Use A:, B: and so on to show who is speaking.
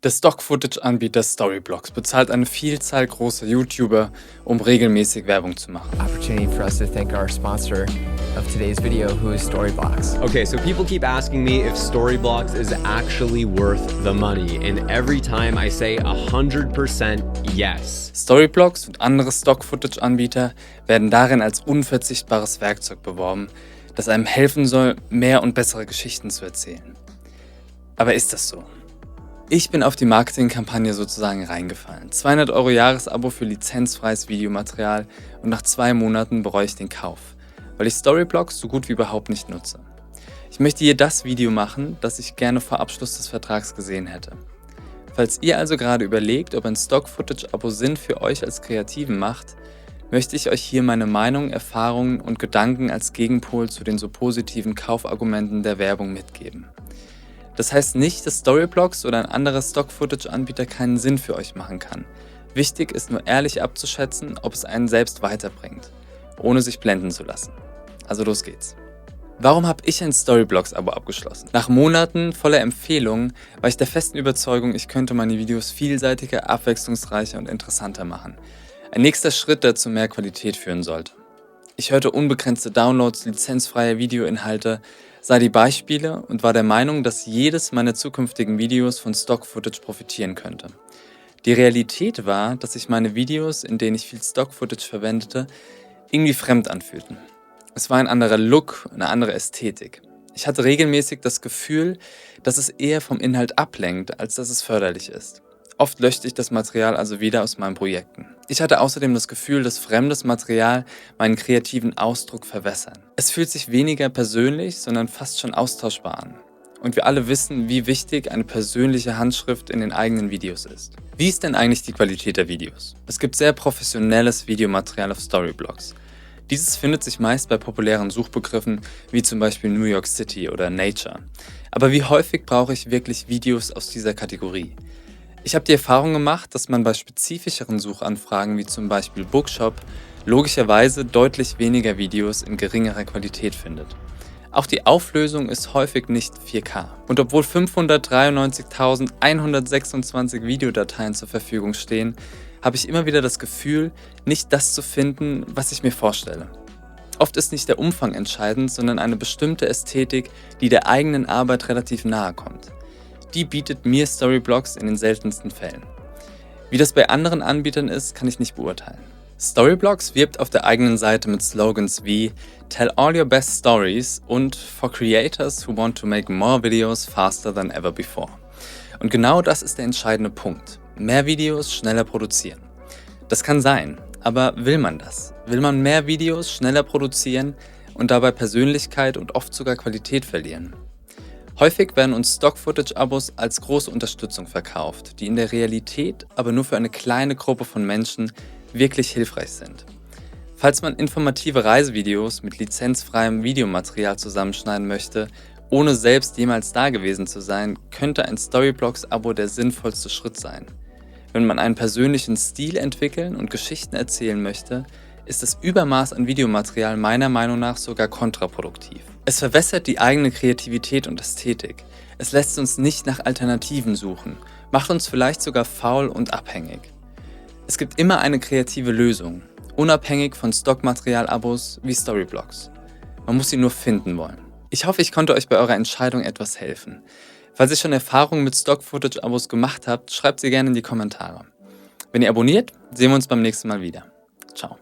A: Der Stock-Footage-Anbieter Storyblocks bezahlt eine Vielzahl großer YouTuber, um regelmäßig Werbung zu machen.
B: Opportunity for us to thank our sponsor of today's video, who is Storyblocks.
C: Okay, so people keep asking me if Storyblocks is actually worth the money, and every time I say 100% yes.
A: Storyblocks und andere Stock-Footage-Anbieter werden darin als unverzichtbares Werkzeug beworben, das einem helfen soll, mehr und bessere Geschichten zu erzählen. Aber ist das so? Ich bin auf die Marketingkampagne sozusagen reingefallen. 200 € Jahresabo für lizenzfreies Videomaterial und nach 2 Monaten bereue ich den Kauf, weil ich Storyblocks so gut wie überhaupt nicht nutze. Ich möchte hier das Video machen, das ich gerne vor Abschluss des Vertrags gesehen hätte. Falls ihr also gerade überlegt, ob ein Stock-Footage-Abo Sinn für euch als Kreativen macht, möchte ich euch hier meine Meinung, Erfahrungen und Gedanken als Gegenpol zu den so positiven Kaufargumenten der Werbung mitgeben. Das heißt nicht, dass Storyblocks oder ein anderer Stock-Footage-Anbieter keinen Sinn für euch machen kann. Wichtig ist nur ehrlich abzuschätzen, ob es einen selbst weiterbringt, ohne sich blenden zu lassen. Also los geht's. Warum habe ich ein Storyblocks-Abo abgeschlossen? Nach Monaten voller Empfehlungen war ich der festen Überzeugung, ich könnte meine Videos vielseitiger, abwechslungsreicher und interessanter machen. Ein nächster Schritt, der zu mehr Qualität führen sollte. Ich hörte unbegrenzte Downloads, lizenzfreie Videoinhalte, sah die Beispiele und war der Meinung, dass jedes meiner zukünftigen Videos von Stock-Footage profitieren könnte. Die Realität war, dass sich meine Videos, in denen ich viel Stock-Footage verwendete, irgendwie fremd anfühlten. Es war ein anderer Look, eine andere Ästhetik. Ich hatte regelmäßig das Gefühl, dass es eher vom Inhalt ablenkt, als dass es förderlich ist. Oft löschte ich das Material also wieder aus meinen Projekten. Ich hatte außerdem das Gefühl, dass fremdes Material meinen kreativen Ausdruck verwässern. Es fühlt sich weniger persönlich, sondern fast schon austauschbar an. Und wir alle wissen, wie wichtig eine persönliche Handschrift in den eigenen Videos ist. Wie ist denn eigentlich die Qualität der Videos? Es gibt sehr professionelles Videomaterial auf Storyblocks. Dieses findet sich meist bei populären Suchbegriffen wie zum Beispiel New York City oder Nature. Aber wie häufig brauche ich wirklich Videos aus dieser Kategorie? Ich habe die Erfahrung gemacht, dass man bei spezifischeren Suchanfragen wie zum Beispiel Bookshop logischerweise deutlich weniger Videos in geringerer Qualität findet. Auch die Auflösung ist häufig nicht 4K. Und obwohl 593.126 Videodateien zur Verfügung stehen, habe ich immer wieder das Gefühl, nicht das zu finden, was ich mir vorstelle. Oft ist nicht der Umfang entscheidend, sondern eine bestimmte Ästhetik, die der eigenen Arbeit relativ nahe kommt. Die bietet mir Storyblocks in den seltensten Fällen. Wie das bei anderen Anbietern ist, kann ich nicht beurteilen. Storyblocks wirbt auf der eigenen Seite mit Slogans wie "Tell all your best stories" und "For creators who want to make more videos faster than ever before". Und genau das ist der entscheidende Punkt. Mehr Videos schneller produzieren. Das kann sein, aber will man das? Will man mehr Videos schneller produzieren und dabei Persönlichkeit und oft sogar Qualität verlieren? Häufig werden uns Stock-Footage-Abos als große Unterstützung verkauft, die in der Realität aber nur für eine kleine Gruppe von Menschen wirklich hilfreich sind. Falls man informative Reisevideos mit lizenzfreiem Videomaterial zusammenschneiden möchte, ohne selbst jemals dagewesen zu sein, könnte ein Storyblocks-Abo der sinnvollste Schritt sein. Wenn man einen persönlichen Stil entwickeln und Geschichten erzählen möchte, ist das Übermaß an Videomaterial meiner Meinung nach sogar kontraproduktiv. Es verwässert die eigene Kreativität und Ästhetik. Es lässt uns nicht nach Alternativen suchen, macht uns vielleicht sogar faul und abhängig. Es gibt immer eine kreative Lösung, unabhängig von Stockmaterial-Abos wie Storyblocks. Man muss sie nur finden wollen. Ich hoffe, ich konnte euch bei eurer Entscheidung etwas helfen. Falls ihr schon Erfahrungen mit Stock-Footage-Abos gemacht habt, schreibt sie gerne in die Kommentare. Wenn ihr abonniert, sehen wir uns beim nächsten Mal wieder. Ciao.